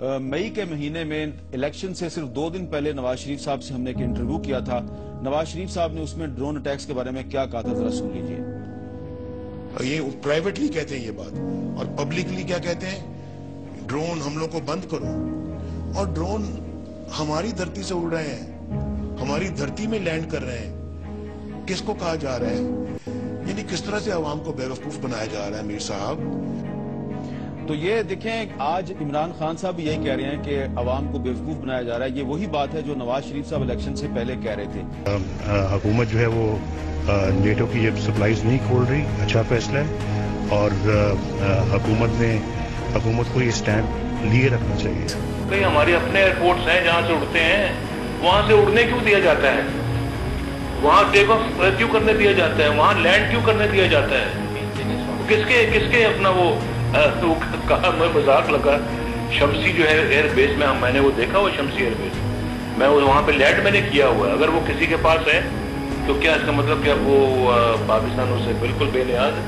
मई के महीने में इलेक्शन से सिर्फ 2 दिन पहले नवाज शरीफ साहब से हमने एक इंटरव्यू किया था। नवाज शरीफ साहब ने उसमें ड्रोन अटैक्स के बारे में क्या कहा था, जरा सुन लीजिए। ये प्राइवेटली कहते हैं ये बात, और पब्लिकली क्या कहते हैं, ड्रोन हमलों को बंद करो। और ड्रोन हमारी धरती से उड़ रहे हैं, हमारी धरती में लैंड कर रहे हैं। किसको कहा जा रहा है, यानी किस तरह से अवाम को बेवकूफ बनाया जा रहा है मीर साहब। तो ये देखें, आज इमरान खान साहब भी यही कह रहे हैं कि अवाम को बेवकूफ बनाया जा रहा है। ये वही बात है जो नवाज शरीफ साहब इलेक्शन से पहले कह रहे थे। हुकूमत जो है वो नेटो की ये सप्लाईज नहीं खोल रही, अच्छा फैसला है, और हुकूमत को ये स्टैंड लिए रखना चाहिए। कई हमारे अपने एयरपोर्ट्स हैं जहां से उड़ते हैं, वहां से उड़ने क्यों दिया जाता है, वहां टेक ऑफ क्यों करने दिया जाता है, वहां लैंड क्यों करने दिया जाता है, किसके अपना वो कहा, मैं मजाक लगा, शमसी जो है एयरबेस में, मैंने वो देखा, वो शमसी एयरबेस, मैं वहां पे लैंड मैंने किया हुआ है। अगर वो किसी के पास है तो क्या इसका मतलब क्या वो पाकिस्तानों से बिल्कुल बेनियाज है?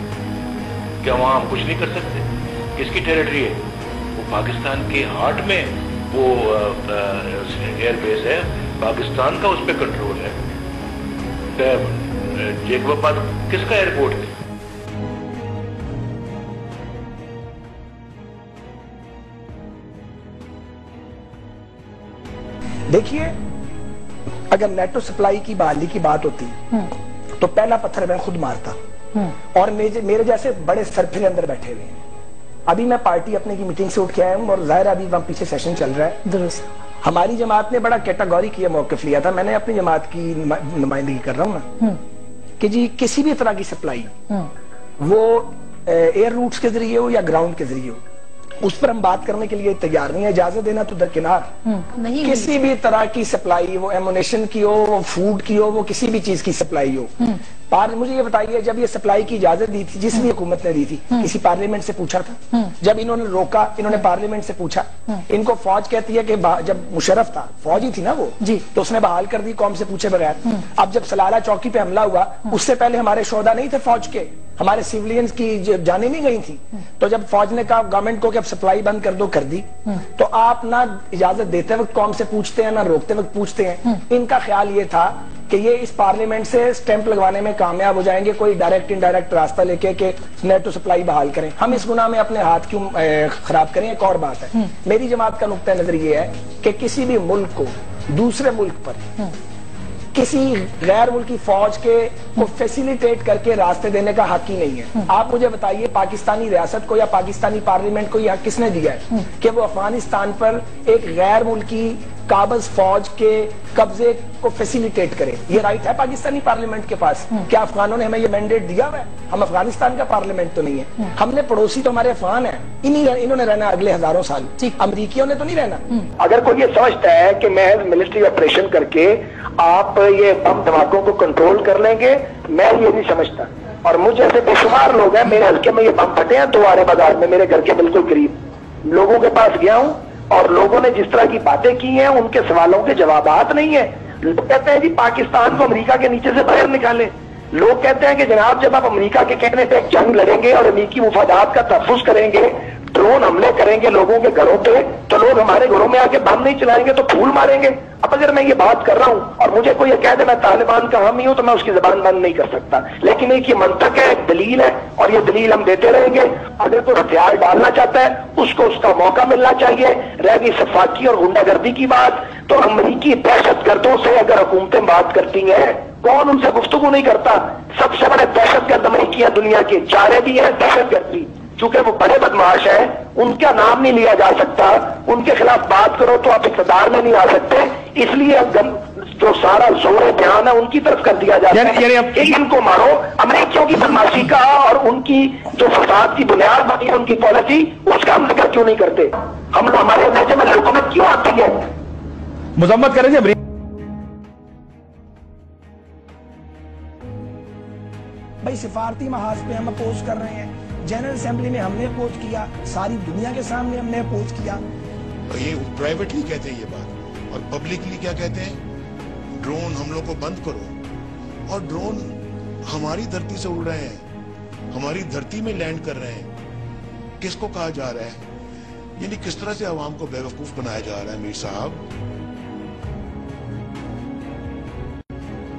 क्या वहां हम कुछ नहीं कर सकते? किसकी टेरिटरी है वो? पाकिस्तान के हार्ट में वो एयरबेस है, पाकिस्तान का उस पर कंट्रोल है। जेकबाबाद किसका एयरपोर्ट है? देखिए, अगर नेटो सप्लाई की बहाली की बात होती तो पहला पत्थर मैं खुद मारता, और मेरे जैसे बड़े सरफिरे अंदर बैठे हुए हैं। अभी मैं पार्टी अपने की मीटिंग से उठ के आया हूँ, और जाहिर अभी वहां पीछे सेशन चल रहा है। दुरुस्त। हमारी जमात ने बड़ा कैटेगोरिक ये मौकफ लिया था, मैंने अपनी जमात की नुमाइंदगी कर रहा हूँ ना, कि जी किसी भी तरह की सप्लाई वो एयर रूट्स के जरिए हो या ग्राउंड के जरिए हो, उस पर हम बात करने के लिए तैयार नहीं है। इजाजत देना तो दरकिनार, नहीं किसी भी तरह की सप्लाई, वो एमुनेशन की हो, वो फूड की हो, वो किसी भी चीज की सप्लाई हो। मुझे ये बताइए, जब ये सप्लाई की इजाजत दी थी, जिस भी हुकूमत ने दी थी, किसी पार्लियामेंट से पूछा था? जब इन्होंने रोका, इन्होंने पार्लियामेंट से पूछा? इनको फौज कहती है कि जब मुशर्रफ था, फौज ही थी ना वो जी, तो उसने बहाल कर दी कौम से पूछे बगैर। अब जब सलाला चौकी पे हमला हुआ, उससे पहले हमारे शोहदा नहीं थे फौज के, हमारे सिविलियंस की जाने नहीं गई थी। तो जब फौज ने कहा गवर्नमेंट को कि अब सप्लाई बंद कर दो, कर दी। तो आप ना इजाजत देते वक्त कौम से पूछते हैं, ना रोकते वक्त पूछते हैं। इनका ख्याल ये था कि ये इस पार्लियामेंट से स्टैंप लगवाने में कामयाब हो जाएंगे, कोई डायरेक्ट इनडायरेक्ट रास्ता लेके कि नेटो सप्लाई बहाल करें। हम इस गुनाह में अपने हाथ क्यों खराब करें? एक और बात है, मेरी जमात का नुक्ता नजर ये है कि किसी भी मुल्क को दूसरे मुल्क पर किसी गैर मुल्की फौज के को फैसिलिटेट करके रास्ते देने का हक ही नहीं है। आप मुझे बताइए, पाकिस्तानी रियासत को या पाकिस्तानी पार्लियामेंट को यह हक किसने दिया है कि वो अफगानिस्तान पर एक गैर मुल्की काबज फौज के कब्जे को फैसिलिटेट करे? ये राइट है पाकिस्तानी पार्लियामेंट के पास? क्या अफगानों ने हमें ये मैंडेट दिया हुआ है? हम अफगानिस्तान का पार्लियामेंट तो नहीं है, हमने पड़ोसी तो हमारे अफगान है, इन्होंने रहना अगले हजारों साल, अमरीकियों ने तो नहीं रहना। अगर कोई ये समझता है कि मैं मिलिट्री ऑपरेशन करके आप ये बम धमाकों को कंट्रोल कर लेंगे, मैं ये नहीं समझता। और मुझे ऐसे बेशुमार लोग हैं, मेरे हल्के में ये बम फटे हैं दोबारे बाजार में, मेरे घर के बिल्कुल करीब। लोगों के पास गया हूँ और लोगों ने जिस तरह की बातें की हैं, उनके सवालों के जवाबात नहीं है। लोग कहते हैं जी पाकिस्तान को अमेरिका के नीचे से बाहर निकालें। लोग कहते हैं कि जनाब जब आप अमेरिका के कहने पे एक जंग लड़ेंगे और अमेरिकी मुफादात का तहफ्फुज़ करेंगे, ड्रोन हमले करेंगे लोगों के घरों पे, तो लोग हमारे घरों में आके बम नहीं चलाएंगे तो फूल मारेंगे। अब अगर मैं ये बात कर रहा हूं और मुझे कोई ये कह दे मैं तालिबान का हामी हूं, तो मैं उसकी जबान बंद नहीं कर सकता। लेकिन एक ये मंतक है, एक दलील है, और ये दलील हम देते रहेंगे। अगर कोई हथियार डालना चाहता है, उसको उसका मौका मिलना चाहिए। रह गई सफाकी और गुंडागर्दी की बात, तो अमरीकी दहशतगर्दों से अगर हुकूमतें बात करती हैं, कौन उनसे गुफ्तगू नहीं करता? सबसे बड़े दहशतगर्द अमरीकियां दुनिया के, चारे भी है दहशतगर्दी। चूंकि वो बड़े बदमाश हैं, उनका नाम नहीं लिया जा सकता, उनके खिलाफ बात करो तो आप इक़्तिदार में नहीं आ सकते, इसलिए जो सारा जोर ध्यान है उनकी तरफ कर दिया जाता है कि इनको मारो। अमेरिकियों की बदमाशी का और उनकी जो फसाद की बुनियाद बनी है उनकी पॉलिसी, उसका हम जिक्र क्यों नहीं करते? हम हमारे लहजे में हुकूमत क्यों आती है? मुजम्मत करें जी। भाई सिफारती महाज पे हम अपोज कर रहे हैं, जनरल असेंबली में हमने अपोज किया, सारी दुनिया के सामने हमने अपोज किया। ये प्राइवेटली कहते हैं ये बात, और पब्लिकली क्या कहते हैं, ड्रोन हम लोग को बंद करो। और ड्रोन हमारी धरती से उड़ रहे हैं, हमारी धरती में लैंड कर रहे हैं। किसको कहा जा रहा है, یعنی کس طرح سے عوام کو بیوقوف بنایا جا رہا ہے میر صاحب.